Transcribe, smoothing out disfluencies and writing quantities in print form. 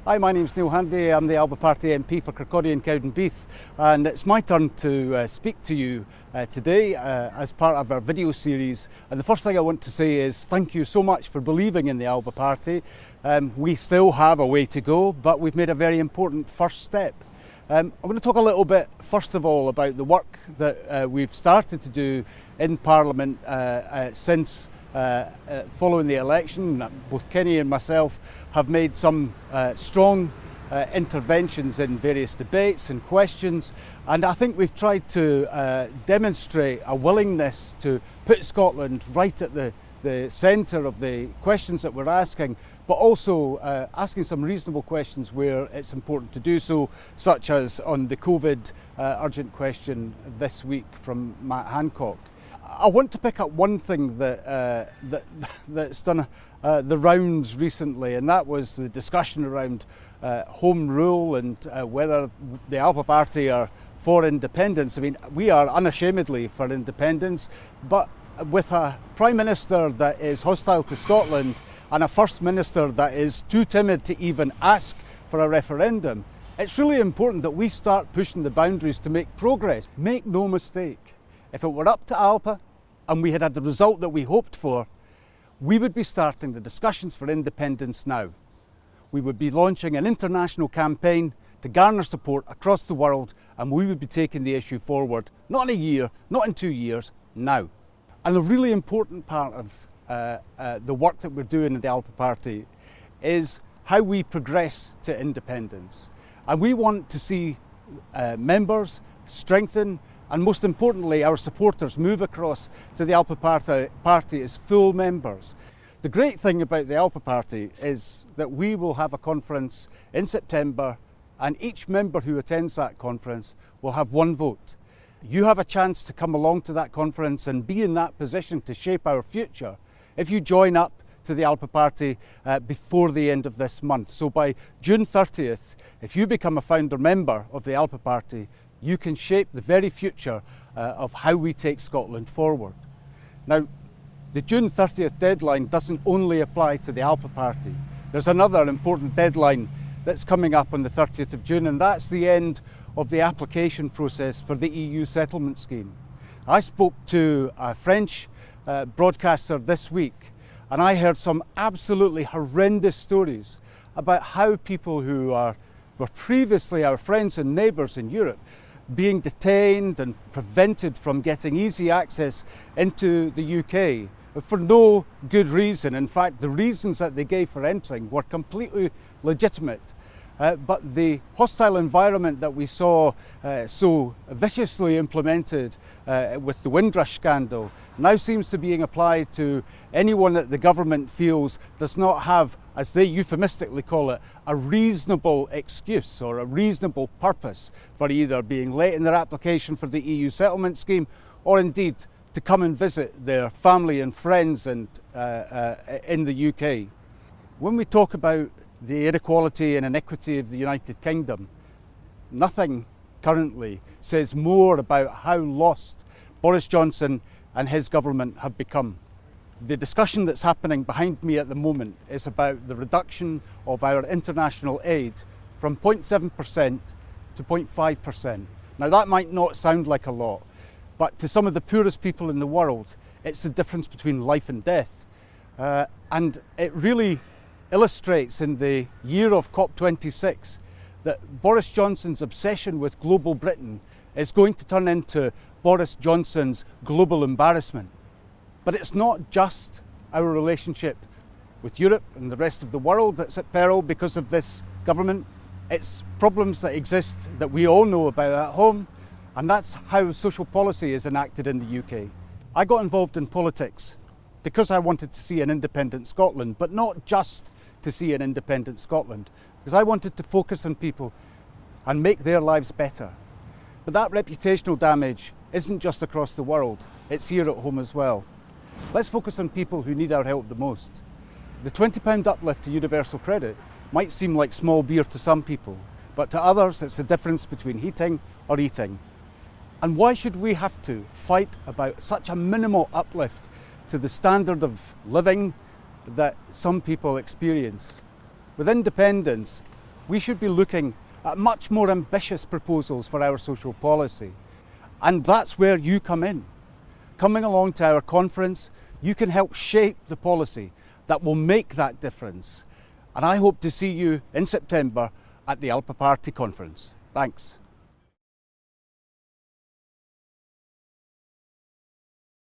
Hi, my name's Neale Hanvey. I'm the ALBA Party MP for Kirkcaldy and Cowdenbeath, and it's my turn to speak to you today as part of our video series. And the first thing I want to say is thank you so much for believing in the ALBA Party. We still have a way to go, but we've made a very important first step. I'm going to talk a little bit, first of all, about the work that we've started to do in Parliament since following the election. Both Kenny and myself have made some strong interventions in various debates and questions, and I think we've tried to demonstrate a willingness to put Scotland right at the centre of the questions that we're asking, but also asking some reasonable questions where it's important to do so, such as on the COVID urgent question this week from Matt Hancock. I want to pick up one thing that's done the rounds recently, and that was the discussion around Home Rule and whether the ALBA Party are for independence. I mean, we are unashamedly for independence, but with a Prime Minister that is hostile to Scotland and a First Minister that is too timid to even ask for a referendum, it's really important that we start pushing the boundaries to make progress. Make no mistake, if it were up to ALBA and we had had the result that we hoped for, we would be starting the discussions for independence now. We would be launching an international campaign to garner support across the world, and we would be taking the issue forward, not in a year, not in 2 years, now. And the really important part of the work that we're doing in the ALBA Party is how we progress to independence. And we want to see members strengthen, and most importantly, our supporters move across to the ALBA Party as full members. The great thing about the ALBA Party is that we will have a conference in September, and each member who attends that conference will have one vote. You have a chance to come along to that conference and be in that position to shape our future if you join up to the ALBA Party before the end of this month. So by June 30th, if you become a founder member of the ALBA Party, you can shape the very future of how we take Scotland forward. Now, the June 30th deadline doesn't only apply to the ALBA Party. There's another important deadline that's coming up on the 30th of June, and that's the end of the application process for the EU settlement scheme. I spoke to a French broadcaster this week, and I heard some absolutely horrendous stories about how people who were previously our friends and neighbours in Europe being detained and prevented from getting easy access into the UK for no good reason. In fact, the reasons that they gave for entering were completely legitimate. But the hostile environment that we saw so viciously implemented with the Windrush scandal now seems to be being applied to anyone that the government feels does not have, as they euphemistically call it, a reasonable excuse or a reasonable purpose for either being late in their application for the EU settlement scheme or indeed to come and visit their family and friends in the UK. When we talk about the inequality and inequity of the United Kingdom, nothing currently says more about how lost Boris Johnson and his government have become. The discussion that's happening behind me at the moment is about the reduction of our international aid from 0.7% to 0.5%. Now that might not sound like a lot, but to some of the poorest people in the world, it's the difference between life and death. And it really illustrates in the year of COP26 that Boris Johnson's obsession with global Britain is going to turn into Boris Johnson's global embarrassment. But it's not just our relationship with Europe and the rest of the world that's at peril because of this government. It's problems that exist that we all know about at home, and that's how social policy is enacted in the UK. I got involved in politics because I wanted to see an independent Scotland, but not just to see an independent Scotland, because I wanted to focus on people and make their lives better. But that reputational damage isn't just across the world, it's here at home as well. Let's focus on people who need our help the most. The £20 uplift to universal credit might seem like small beer to some people, but to others it's the difference between heating or eating. And why should we have to fight about such a minimal uplift to the standard of living that some people experience? With independence, we should be looking at much more ambitious proposals for our social policy. And that's where you come in. Coming along to our conference, you can help shape the policy that will make that difference. And I hope to see you in September at the ALBA Party conference. Thanks.